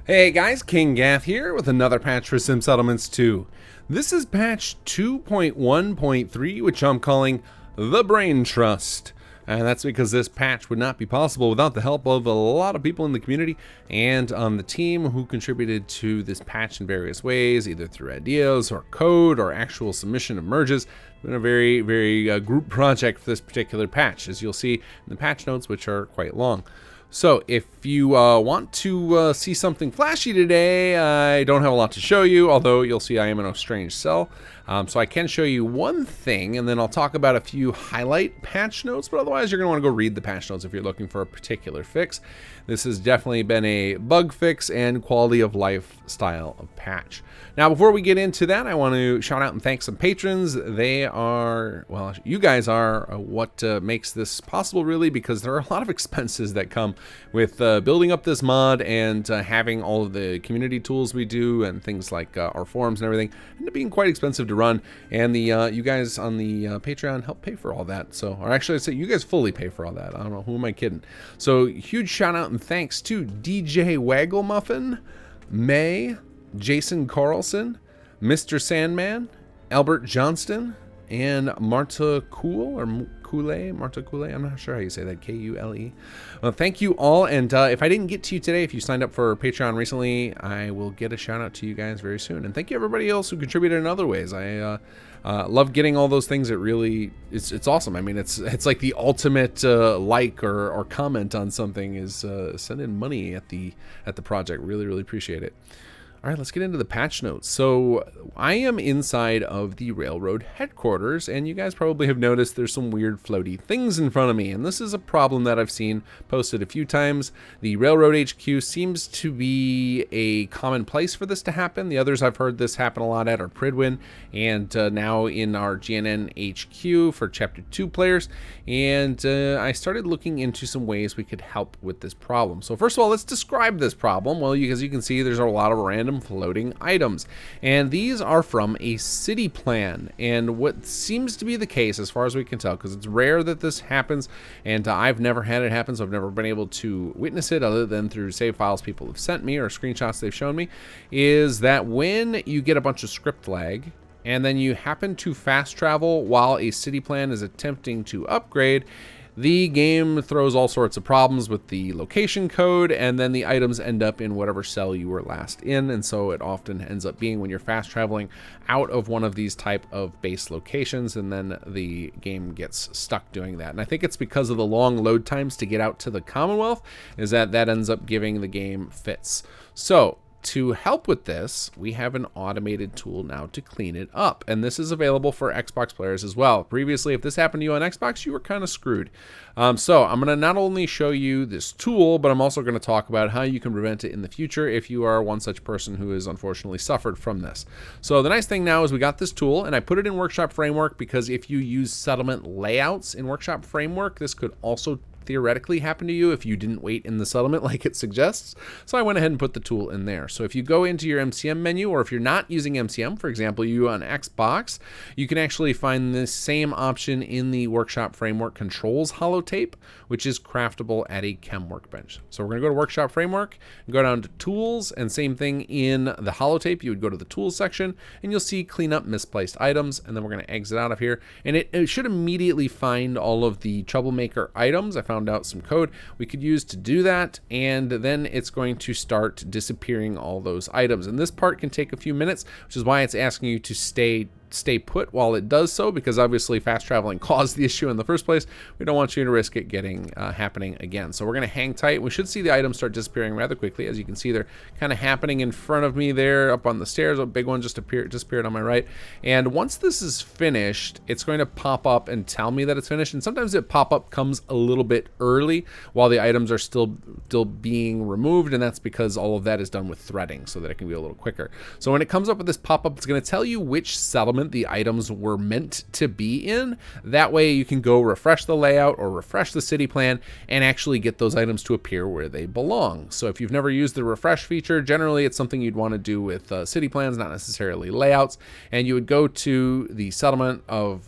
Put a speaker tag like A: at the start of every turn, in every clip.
A: Hey guys, kinggath here with another patch for Sim Settlements 2. This is patch 2.1.3, which I'm calling the Brain Trust. And that's because this patch would not be possible without the help of a lot of people in the community and on the team who contributed to this patch in various ways, either through ideas or code or actual submission of merges. It's been a very group project for this particular patch, as you'll see in the patch notes, which are quite long. So if you want to see something flashy today, I don't have a lot to show you, although you'll see I am in a strange cell. So I can show you one thing, and then I'll talk about a few highlight patch notes, but otherwise you're going to want to go read the patch notes if you're looking for a particular fix. This has definitely been a bug fix and quality of life style of patch. Now, before we get into that, I want to shout out and thank some patrons. They are, well, you guys are what makes this possible, really, because there are a lot of expenses that come with building up this mod and having all of the community tools we do and things like our forums and everything end up being quite expensive to run. And the you guys on the Patreon help pay for all that. So, or actually, I'd say you guys fully pay for all that. I don't know, who am I kidding? So, huge shout out and thanks to DJ Wagglemuffin, May, Jason Carlson, Mr. Sandman, Albert Johnston, and Marta Cool, or Marta Coule, I'm not sure how you say that, K-U-L-E. Well, thank you all, and if I didn't get to you today, if you signed up for Patreon recently, I will get a shout out to you guys very soon. And thank you everybody else who contributed in other ways. I love getting all those things. It really, it's awesome. I mean, it's like the ultimate like or comment on something is send in money at the project. Really appreciate it. All right, let's get into the patch notes. So I am inside of the railroad headquarters, and you guys probably have noticed there's some weird floaty things in front of me, and this is a problem that I've seen posted a few times. The railroad HQ seems to be a common place for this to happen. The others I've heard this happen a lot at are Pridwin, and now in our GNN HQ for Chapter 2 players, and I started looking into some ways we could help with this problem. So first of all, let's describe this problem. Well, as you can see, there's a lot of random floating items, and these are from a city plan. And what seems to be the case, as far as we can tell, because it's rare that this happens, and I've never had it happen, so I've never been able to witness it other than through save files people have sent me or screenshots they've shown me, is that when you get a bunch of script lag and then you happen to fast travel while a city plan is attempting to upgrade, the game throws all sorts of problems with the location code, and then the items end up in whatever cell you were last in. And so it often ends up being when you're fast traveling out of one of these type of base locations, and then the game gets stuck doing that. And I think it's because of the long load times to get out to the Commonwealth, is that ends up giving the game fits. So to help with this, we have an automated tool now to clean it up, and this is available for Xbox players as well. Previously, if this happened to you on Xbox, you were kind of screwed. So I'm going to not only show you this tool, but I'm also going to talk about how you can prevent it in the future if you are one such person who has unfortunately suffered from this. So the nice thing now is we got this tool, and I put it in Workshop Framework because if you use settlement layouts in Workshop Framework, this could also theoretically happen to you if you didn't wait in the settlement like it suggests. So I went ahead and put the tool in there. So if you go into your MCM menu, or if you're not using MCM, for example, you on Xbox, you can actually find this same option in the Workshop Framework Controls holotape, which is craftable at a chem workbench. So we're going to go to Workshop Framework and go down to Tools, and same thing in the holotape. You would go to the Tools section and you'll see Clean Up Misplaced Items, and then we're going to exit out of here, and it should immediately find all of the troublemaker items. I found out some code we could use to do that, and then it's going to start disappearing all those items. And this part can take a few minutes, which is why it's asking you to stay put while it does so, because obviously fast traveling caused the issue in the first place. We don't want you to risk it getting happening again. So we're going to hang tight. We should see the items start disappearing rather quickly. As you can see, they're kind of happening in front of me there up on the stairs. A big one just disappeared on my right. And once this is finished, it's going to pop up and tell me that it's finished. And sometimes the pop-up comes a little bit early while the items are still being removed, and that's because all of that is done with threading so that it can be a little quicker. So when it comes up with this pop-up, it's going to tell you which settlement settlement the items were meant to be in. That way you can go refresh the layout or refresh the city plan and actually get those items to appear where they belong. So if you've never used the refresh feature, generally it's something you'd want to do with city plans, not necessarily layouts. And you would go to the settlement of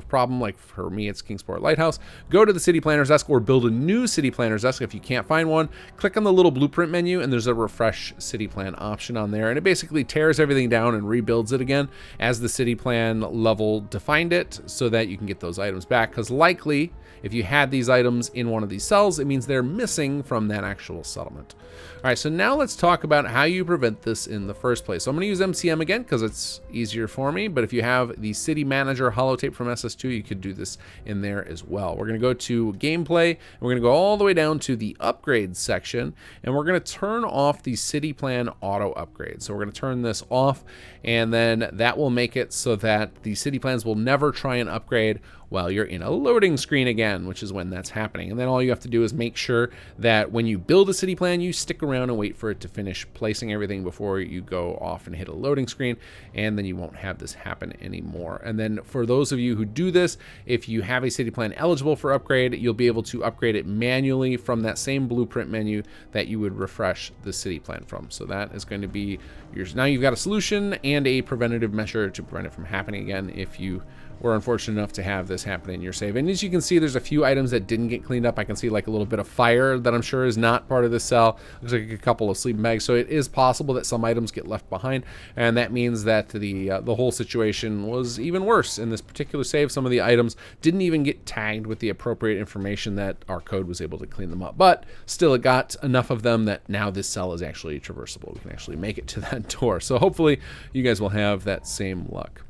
A: problem, like for me it's Kingsport Lighthouse, go to the city planner's desk or build a new city planner's desk. If you can't find one, click on the little blueprint menu and there's a refresh city plan option on there, and it basically tears everything down and rebuilds it again as the city plan level defined it, so that you can get those items back, because likely if you had these items in one of these cells, it means they're missing from that actual settlement. All right, so now let's talk about how you prevent this in the first place. So I'm going to use MCM again because it's easier for me, but if you have the City Manager holotape from SS2, you could do this in there as well. We're going to go to Gameplay, and we're going to go all the way down to the Upgrades section, and we're going to turn off the City Plan Auto Upgrade. So we're going to turn this off, and then that will make it so that the city plans will never try and upgrade while you're in a loading screen again, which is when that's happening. And then all you have to do is make sure that when you build a city plan, you stick around and wait for it to finish placing everything before you go off and hit a loading screen, and then you won't have this happen anymore. And then for those of you who do this, if you have a city plan eligible for upgrade, you'll be able to upgrade it manually from that same blueprint menu that you would refresh the city plan from. So that is going to be yours. Now you've got a solution and a preventative measure to prevent it from happening again if you were unfortunate enough to have this happen in your save. And as you can see, there's a few items that didn't get cleaned up. I can see like a little bit of fire that I'm sure is not part of this cell. Looks like a couple of sleeping bags. So it is possible that some items get left behind, and that means that the whole situation was even worse in this particular save. Some of the items didn't even get tagged with the appropriate information that our code was able to clean them up. But still, it got enough of them that now this cell is actually traversable. We can actually make it to that door. So hopefully you guys will have that same luck.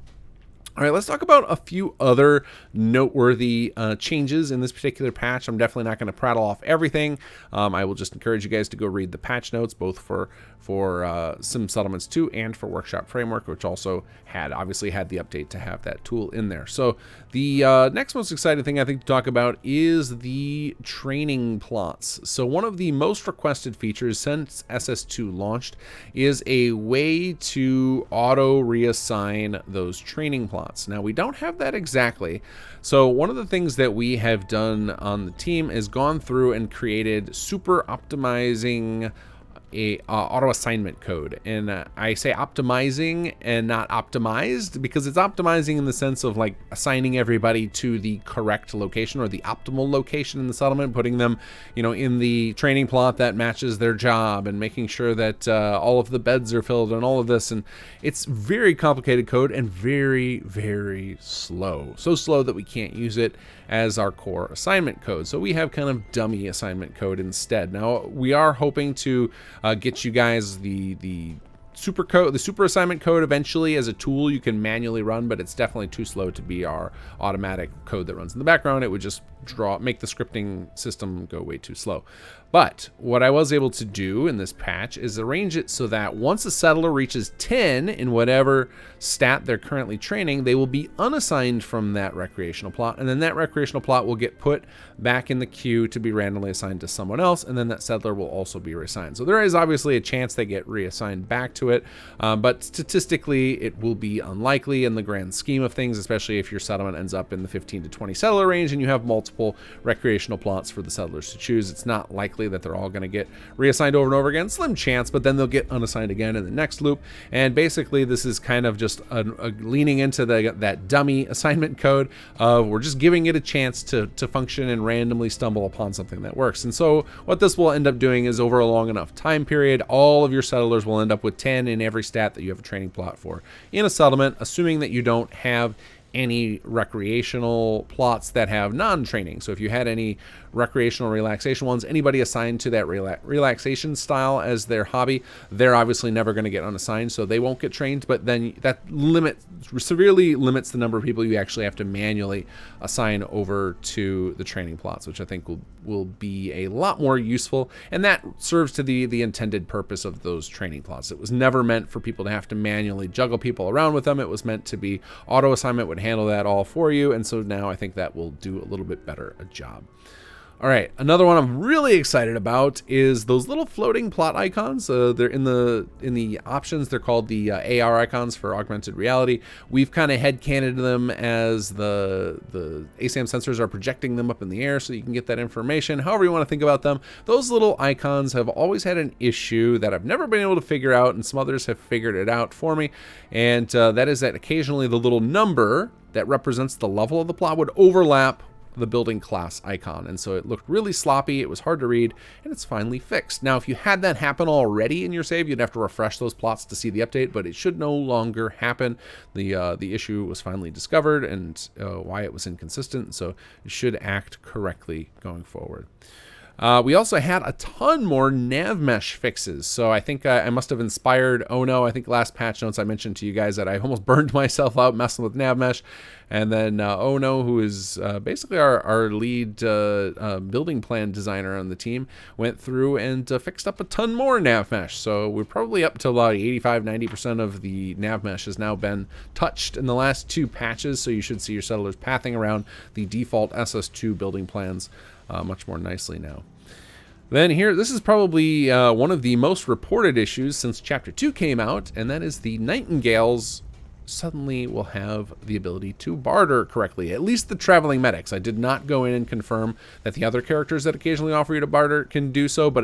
A: All right, let's talk about a few other noteworthy changes in this particular patch. I'm definitely not going to prattle off everything. I will just encourage you guys to go read the patch notes, both for Sim Settlements 2 and for Workshop Framework, which also obviously had the update to have that tool in there. So the next most exciting thing I think to talk about is the training plots. So one of the most requested features since SS2 launched is a way to auto reassign those training plots. Now we don't have that exactly. So one of the things that we have done on the team is gone through and created super optimizing auto assignment code, and I say optimizing and not optimized because it's optimizing in the sense of like assigning everybody to the correct location or the optimal location in the settlement, putting them, you know, in the training plot that matches their job, and making sure that all of the beds are filled and all of this. And it's very complicated code and very, very slow. So slow that we can't use it as our core assignment code. So we have kind of dummy assignment code instead. Now we are hoping to get you guys the super assignment code eventually as a tool you can manually run, but it's definitely too slow to be our automatic code that runs in the background. It would just make the scripting system go way too slow. But what I was able to do in this patch is arrange it so that once a settler reaches 10 in whatever stat they're currently training, they will be unassigned from that recreational plot, and then that recreational plot will get put back in the queue to be randomly assigned to someone else, and then that settler will also be reassigned. So there is obviously a chance they get reassigned back to it, but statistically it will be unlikely in the grand scheme of things, especially if your settlement ends up in the 15 to 20 settler range and you have multiple recreational plots for the settlers to choose. It's not likely that they're all going to get reassigned over and over again. Slim chance, but then they'll get unassigned again in the next loop. And basically this is kind of just leaning into that dummy assignment code of we're just giving it a chance to function and randomly stumble upon something that works. And so what this will end up doing is over a long enough time period, all of your settlers will end up with 10 in every stat that you have a training plot for in a settlement, assuming that you don't have any recreational plots that have non-training. So if you had any recreational relaxation ones, anybody assigned to that relaxation style as their hobby, they're obviously never going to get unassigned, so they won't get trained. But then that severely limits the number of people you actually have to manually assign over to the training plots, which I think will be a lot more useful, and that serves to the intended purpose of those training plots. It was never meant for people to have to manually juggle people around with them. It was meant to be auto assignment would handle that all for you, and so now I think that will do a little bit better a job. All right, another one I'm really excited about is those little floating plot icons. They're in the options. They're called the AR icons for augmented reality. We've kind of headcanoned them as the ASAM sensors are projecting them up in the air so you can get that information. However you want to think about them, those little icons have always had an issue that I've never been able to figure out, and some others have figured it out for me. And that is that occasionally the little number that represents the level of the plot would overlap the building class icon, and so it looked really sloppy. It was hard to read, and it's finally fixed. Now, if you had that happen already in your save, you'd have to refresh those plots to see the update, but it should no longer happen. The issue was finally discovered and why it was inconsistent, so it should act correctly going forward. We also had a ton more nav mesh fixes. So I think I must have inspired Ono. I think last patch notes I mentioned to you guys that I almost burned myself out messing with nav mesh. And then Ono, who is basically our lead building plan designer on the team, went through and fixed up a ton more nav mesh. So we're probably up to about 85-90% of the nav mesh has now been touched in the last 2 patches. So you should see your settlers pathing around the default SS2 building plans much more nicely now. Then here, this is probably one of the most reported issues since Chapter 2 came out, and that is the Nightingales suddenly will have the ability to barter correctly. At least the traveling medics. I did not go in and confirm that the other characters that occasionally offer you to barter can do so, but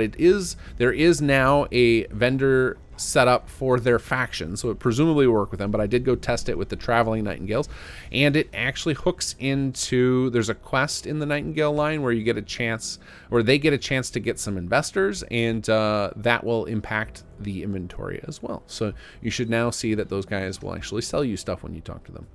A: there is now a vendor set up for their faction, so it presumably will work with them, but I did go test it with the traveling Nightingales, and it actually hooks into, there's a quest in the Nightingale line where you get a chance, or they get a chance to get some investors, and that will impact the inventory as well. So you should now see that those guys will actually sell you stuff when you talk to them.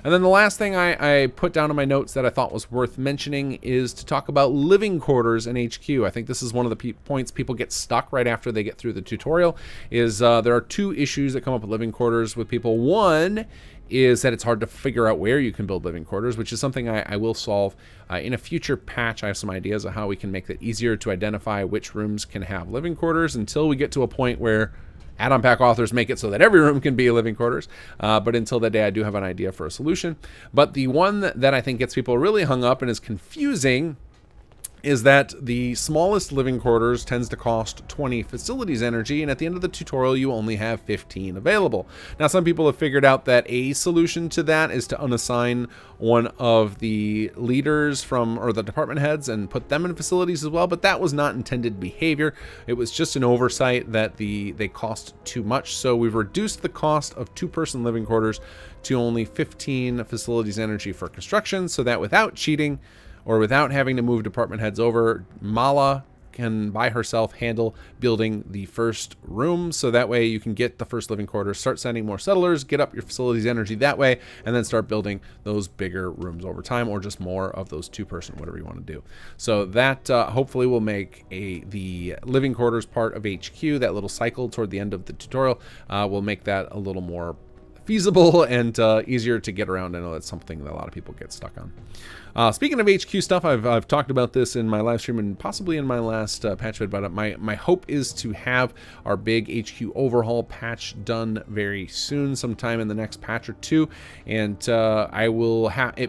A: And then the last thing I put down in my notes that I thought was worth mentioning is to talk about living quarters in HQ. I think this is one of the points people get stuck right after they get through the tutorial, is there are 2 issues that come up with living quarters with people. One is that it's hard to figure out where you can build living quarters, which is something I will solve in a future patch. I have some ideas of how we can make it easier to identify which rooms can have living quarters until we get to a point where add-on pack authors make it so that every room can be living quarters. But until that day, I do have an idea for a solution. But the one that I think gets people really hung up and is confusing is that the smallest living quarters tends to cost 20 facilities energy, and at the end of the tutorial you only have 15 available. Now, some people have figured out that a solution to that is to unassign one of the leaders or the department heads and put them in facilities as well, but that was not intended behavior. It was just an oversight that they cost too much, so we've reduced the cost of 2-person living quarters to only 15 facilities energy for construction, so that without cheating or without having to move department heads over, Mala can by herself handle building the first room, so that way you can get the first living quarters, start sending more settlers, get up your facilities energy that way, and then start building those bigger rooms over time, or just more of those 2-person, whatever you want to do. So that hopefully will make the living quarters part of HQ, that little cycle toward the end of the tutorial, will make that a little more feasible and easier to get around. I know that's something that a lot of people get stuck on. Speaking of HQ stuff, I've talked about this in my live stream and possibly in my last patch vid, but my hope is to have our big HQ overhaul patch done very soon, sometime in the next patch or 2, and it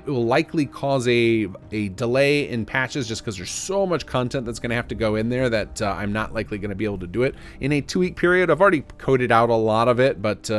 A: will likely cause a delay in patches just because there's so much content that's going to have to go in there that I'm not likely going to be able to do it in a 2-week period. I've already coded out a lot of it, but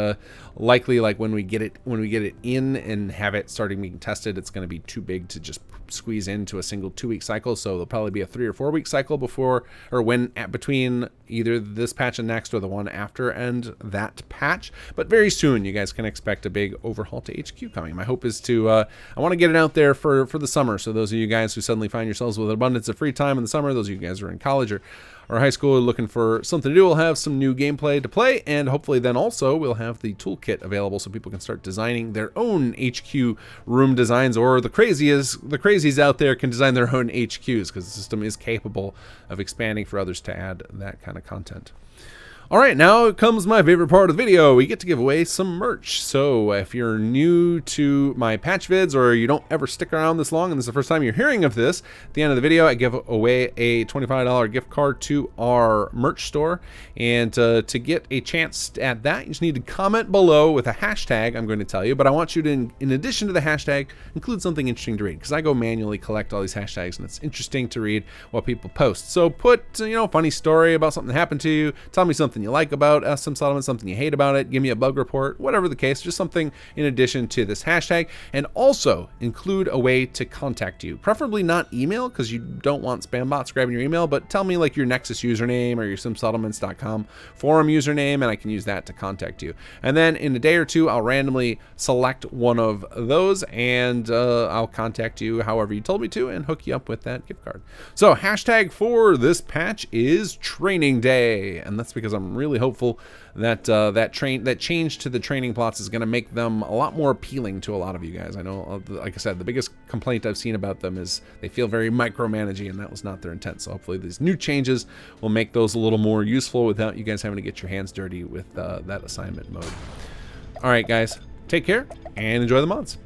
A: likely, like when we get it in and have it starting being tested, it's going to be too big to just squeeze into a single 2-week cycle. So there'll probably be a 3 or 4 week cycle between either this patch and next, or the one after and that patch. But very soon you guys can expect a big overhaul to HQ coming. My hope is to I want to get it out there for the summer, so those of you guys who suddenly find yourselves with an abundance of free time in the summer, those of you guys who are in college or high school looking for something to do, we'll have some new gameplay to play, and hopefully then also we'll have the toolkit available so people can start designing their own HQ room designs, or the crazies out there can design their own HQs, because the system is capable of expanding for others to add that kind of content. All right, now comes my favorite part of the video. We get to give away some merch. So if you're new to my patch vids or you don't ever stick around this long and this is the first time you're hearing of this, at the end of the video, I give away a $25 gift card to our merch store. And to get a chance at that, you just need to comment below with a hashtag I'm going to tell you. But I want you to, in addition to the hashtag, include something interesting to read, because I go manually collect all these hashtags and it's interesting to read what people post. So put, funny story about something that happened to you. Tell me something you like about SM Settlement, something you hate about it, give me a bug report, whatever the case, just something in addition to this hashtag. And also include a way to contact you, preferably not email, because you don't want spam bots grabbing your email, but tell me like your Nexus username or your simsettlements.com forum username, and I can use that to contact you. And then in a day or two, I'll randomly select one of those and I'll contact you however you told me to and hook you up with that gift card. So hashtag for this patch is training day, and that's because I'm really hopeful that that change to the training plots is going to make them a lot more appealing to a lot of you guys. I know, like I said, the biggest complaint I've seen about them is they feel very micromanaging, and that was not their intent. So hopefully these new changes will make those a little more useful without you guys having to get your hands dirty with that assignment mode. All right, guys, take care and enjoy the mods.